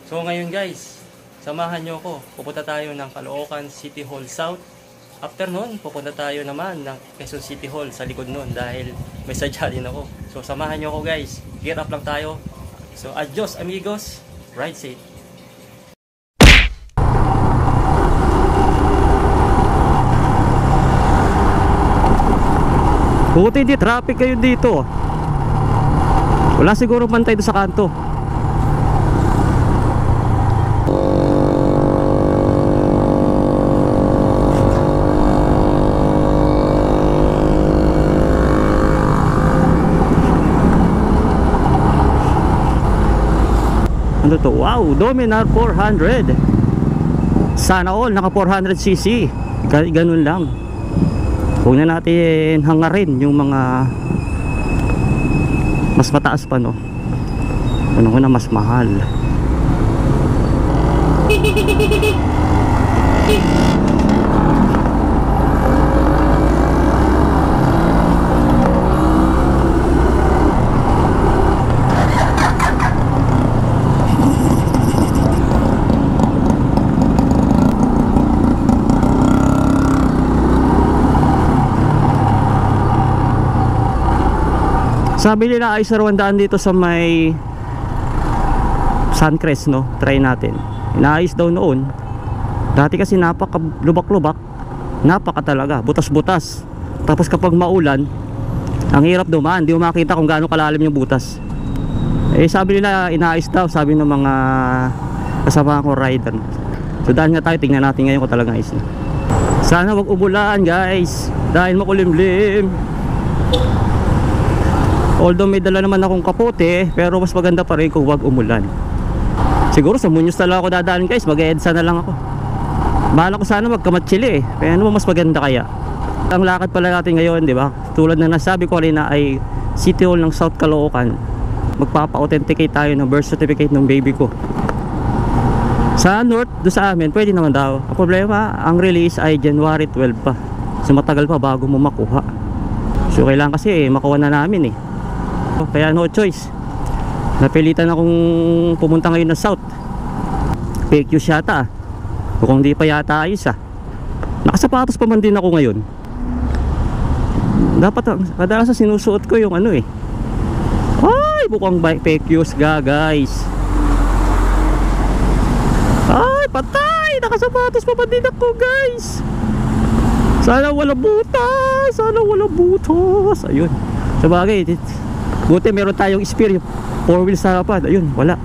So ngayon guys, samahan nyo ako. Pupunta tayo ng Caloocan City Hall South. After nun, pupunta tayo naman ng Quezon City Hall sa likod nun dahil may sadya din ako. So samahan nyo ako guys. Gear up lang tayo. So adios amigos. Ride safe. Buti di traffic kayo dito. Wala siguro bantay doon sa kanto. Ano to? Wow, Dominar 400. Sana all naka 400cc. Ganun lang. Huwag na natin hangarin yung mga mas mataas pa, no? Ano ko na mas mahal. Sabi nila ay sarwandaan dito sa may Suncrest, no? Try natin. Inaayos daw noon. Dati kasi napaka lubak-lubak. Napaka talaga, butas-butas. Tapos kapag maulan, ang hirap dumaan, di mo makita kung gaano kalalim yung butas. Eh sabi nila inaayos daw, sabi ng mga kasama ko rider. So dahil nga tayo, tingnan natin ngayon kung talagang ayos na. Sana wag umulan guys, dahil makulimlim. Although may dala naman akong kapote, pero mas maganda pa rin kung wag umulan. Siguro sa Muñoz na lang ako dadaan guys, mag-EDSA na lang ako. Bahala ko sana magkamatsili eh, pero ano mas maganda kaya. Ang lakad pala natin ngayon, di ba? Tulad na nasabi ko kanina ay City Hall ng South Caloocan. Magpapa-authenticate tayo ng birth certificate ng baby ko. Sa North, doon sa amin, pwede naman daw. Ang problema, ang release ay January 12 pa. So matagal pa bago mo makuha. So kailangan kasi makuha na namin eh. Kaya no choice, napilitan akong pumunta ngayon na South. Fake news yata o kung di pa yata ayos nakasapatos pa man din ako ngayon. Dapat kadalasan sinusuot ko yung ano eh. Ay bukang fake news guys. Ay patay, nakasapatos pa man din ako guys. Sana wala butas, sana wala butas. Ayun, sabagay buti meron tayong experience 4 wheels sa harapan. Ayun, wala.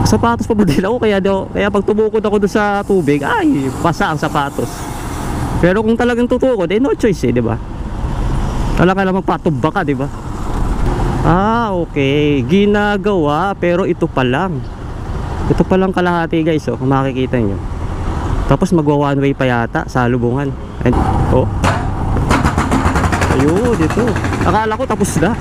Sapatos pa ba din ako, kaya pag tumukod ako doon sa tubig, ay, basa ang sapatos. Pero kung talagang tutukod, no choice di ba? Talaga lang magpatubba ka, di ba? Okay, ginagawa, pero ito pa lang. Ito pa lang kalahati guys, kung makikita nyo. Tapos magwa one way pa yata sa lubungan. Ayun, dito. Akala ko tapos na.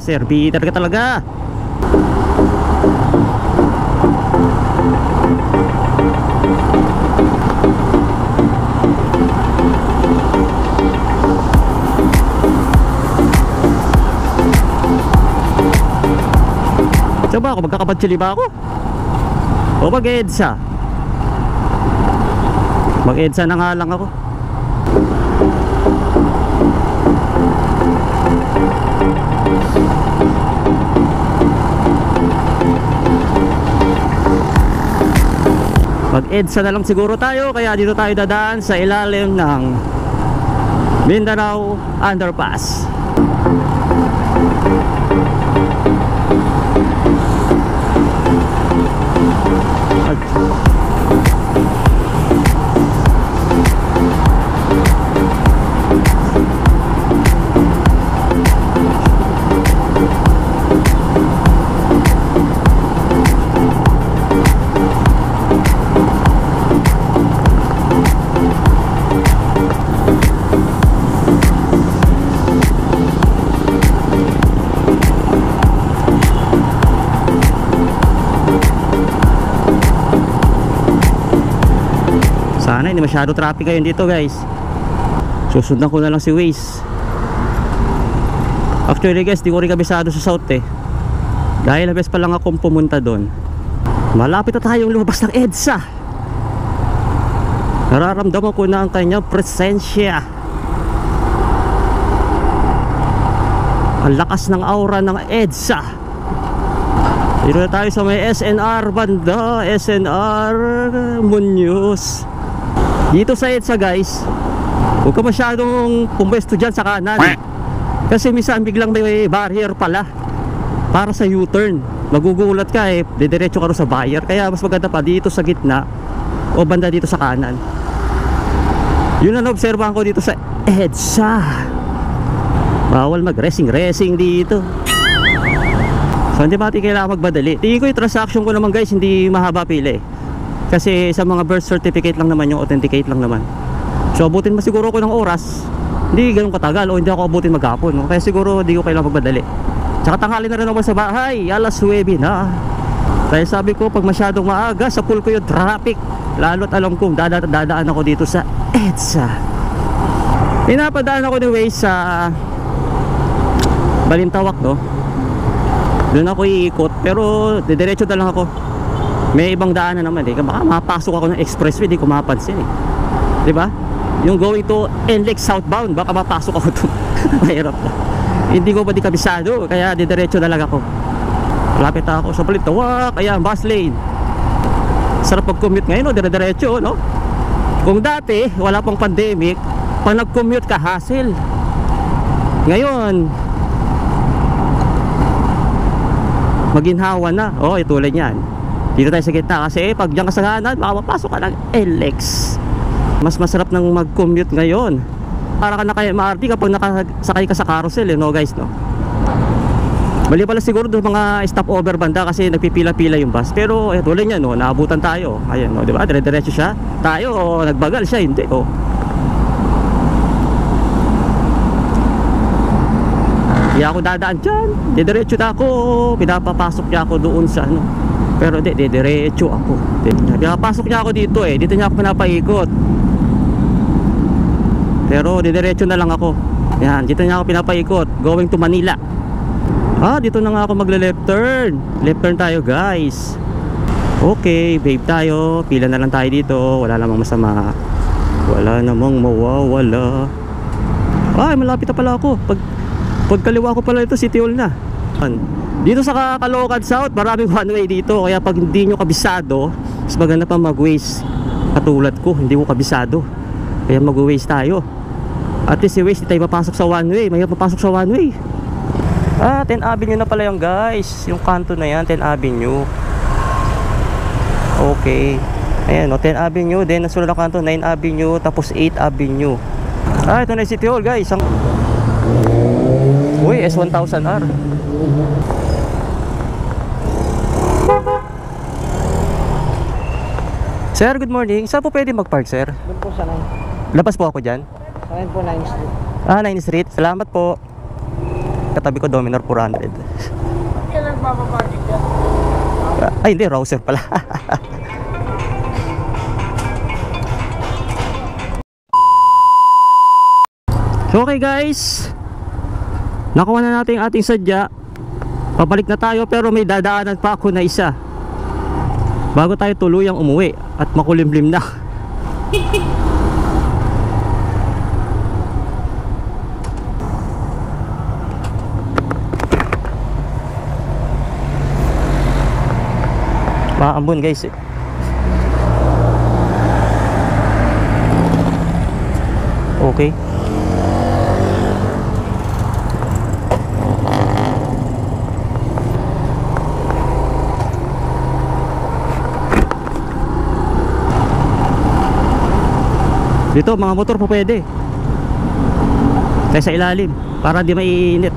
Sir, bitter ka talaga. Diba ako, magkakapatsili ba ako? O mag-EDSA? Mag-EDSA na nga lang ako. Mag-EDSA na lang siguro tayo, kaya dito tayo dadaan sa ilalim ng Mindanao Underpass. hindi masyado traffic ngayon dito guys. Susundan ko na lang si Waze. Actually guys, di ko rin kabisado sa south eh. Dahil labas pa lang akong pumunta doon. Malapit na tayong lumabas ng EDSA. Nararamdaman ko na ang kanyang presensya. Ang lakas ng aura ng EDSA. Dito na tayo sa may SNR banda, SNR Muñoz. Dito sa EDSA guys, huwag ka masyadong pumwesto dyan sa kanan. Kasi minsan biglang may barrier pala para sa U-turn. Magugulat ka eh, didiretso ka rin sa barrier. Kaya mas maganda pa dito sa gitna o banda dito sa kanan. Yun ang obserbahan ko dito sa EDSA. Bawal mag-racing dito. So hindi pati kailangan magbadali. Tingin ko yung transaction ko naman guys, hindi mahaba pila eh. Kasi sa mga birth certificate lang naman, yung authenticate lang naman. So abutin masiguro ko ng oras. Hindi ganun katagal o hindi ako abutin maghapon, no? Kaya siguro hindi ko kailangan magbadali. Tsaka tanghali na rin naman sa bahay, alas 9 na. Kaya sabi ko pag masyadong maaga, sa pool ko yung traffic. Lalo't alam kong dadaan ako dito sa EDSA. Pinapadaan ako ni Waze sa Balintawak, no? Doon ako iikot, pero didiretso na lang ako. May ibang daanan naman eh. Baka mapasok ako ng expressway, di ko mapansin eh. Diba? Yung going to NLEX southbound, baka mapasok ako doon. Mahirap na. Hindi ko pa di kabisado, kaya didiretso na lang ako. Lapit ako sa Balintawak, ayan, bus lane. Sarap pag-commute ngayon, no? Dire-diretso, no? Kung dati, wala pang pandemic, pag nag-commute ka, hassle. Ngayon, maginhawa na. Oh, tulad yan. Dito tayo sa gitna kasi pag diyan ka sa kanan, baka mapasok ka ng NLEX. Mas masarap nang mag-commute ngayon. Para ka na kay MRT kapag nakasakay ka sa carousel, eh, no guys, no? Mali pala siguro doon mga stopover banda kasi nagpipila-pila yung bus. Pero tulad niya, no, naabutan tayo. Ayun, no, di ba? Dire-diretso siya. Tayo, nagbagal siya, hindi, oh. Hindi ako dadaan dyan, didiretso na ako. Pinapapasok niya ako doon sa ano. Pero hindi, didiretso ako. Pinapasok niya ako dito eh. Dito niya ako pinapaikot. Pero didiretso na lang ako. Yan, dito niya ako pinapaikot. Going to Manila. Ah, dito na nga ako magle-left turn. Left turn tayo guys. Okay, babe tayo. Pila na lang tayo dito. Wala namang masama. Wala namang mawawala. Ay, malapit na pala ako. Pagkaliwa ko pala ito, City Hall na. Dito sa Caloocan South, maraming one way dito. Kaya pag hindi nyo kabisado, mas maganda pa mag-Waze. Katulad ko, hindi ko kabisado. Kaya mag-Waze tayo. At least si Waze, di tayo mapasok sa one way. Mahirap mapasok sa one way. Ah, 10 Avenue na pala yung guys. Yung kanto na yan, 10 Avenue. Okay. Ayan, no, 10 Avenue. Then, nasunod na kanto, 9 Avenue. Tapos 8 Avenue. Ah, ito na yung City Hall guys. Uy, S1000R. Sir, good morning. Saan po pwede mag-park, sir? Doon po sa 9. Labas po ako dyan. Sa akin po 9 Street. Ah, 9 Street. Salamat po. Katabi ko Dominor 400. Kailan mapaparking dyan? Ay, hindi. Rouser pala. So, okay guys. Nakuha na natin yung ating sadya. Pabalik na tayo pero may dadaanan pa ako na isa bago tayo tuluyang umuwi at makulimlim na. Paambon guys eh. Okay. Dito mga motor po pwede. Kaya sa ilalim para di maiinit.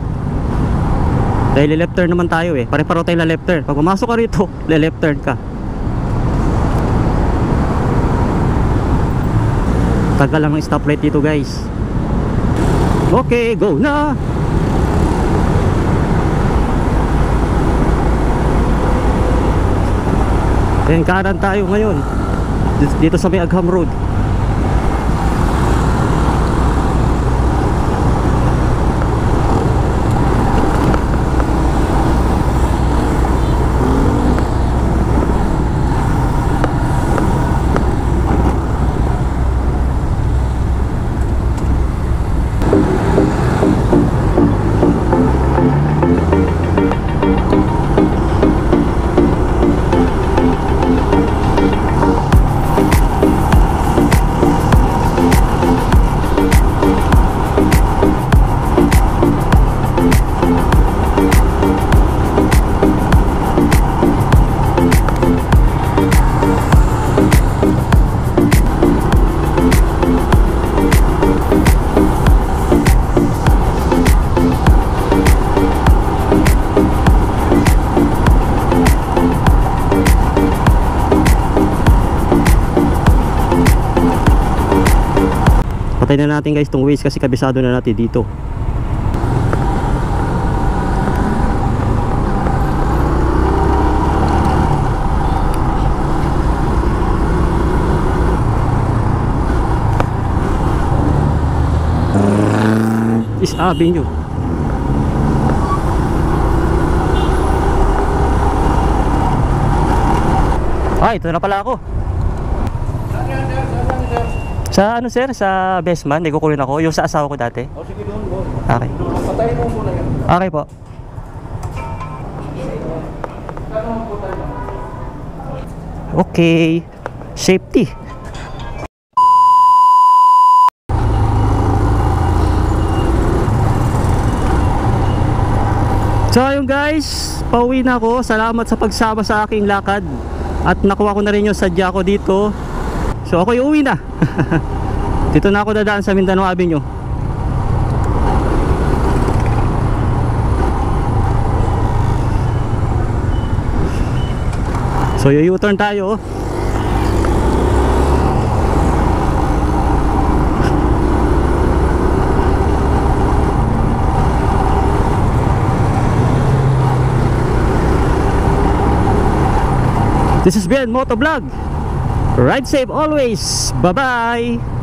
Dahil left turn naman tayo eh. Pare-paro tayo na left turn. Pag pumasok ka rito, left turn ka. Tagal lang ng stoplight dito guys. Okay, go na. Then kanan tayo ngayon. Dito sa may Agham Road. Patay na natin guys tong Waze kasi kabisado na natin dito. Is Avenue. Ito na pala ako. Sa ano sir? Sa Bestman, may kukunin ako. Yung sa asawa ko dati. Sige doon, boss. Okay. Patayin mo muna yan. Okay po. Okay. Safety. So ayun guys, pauwi na ako. Salamat sa pagsama sa aking lakad. At nakuha ko na rin yung sadya ko dito. So ako uwi na. Dito na ako dadaan sa Mindanao Avenue. So u-turn tayo. This has been Motovlog. Ride safe always. Bye-bye.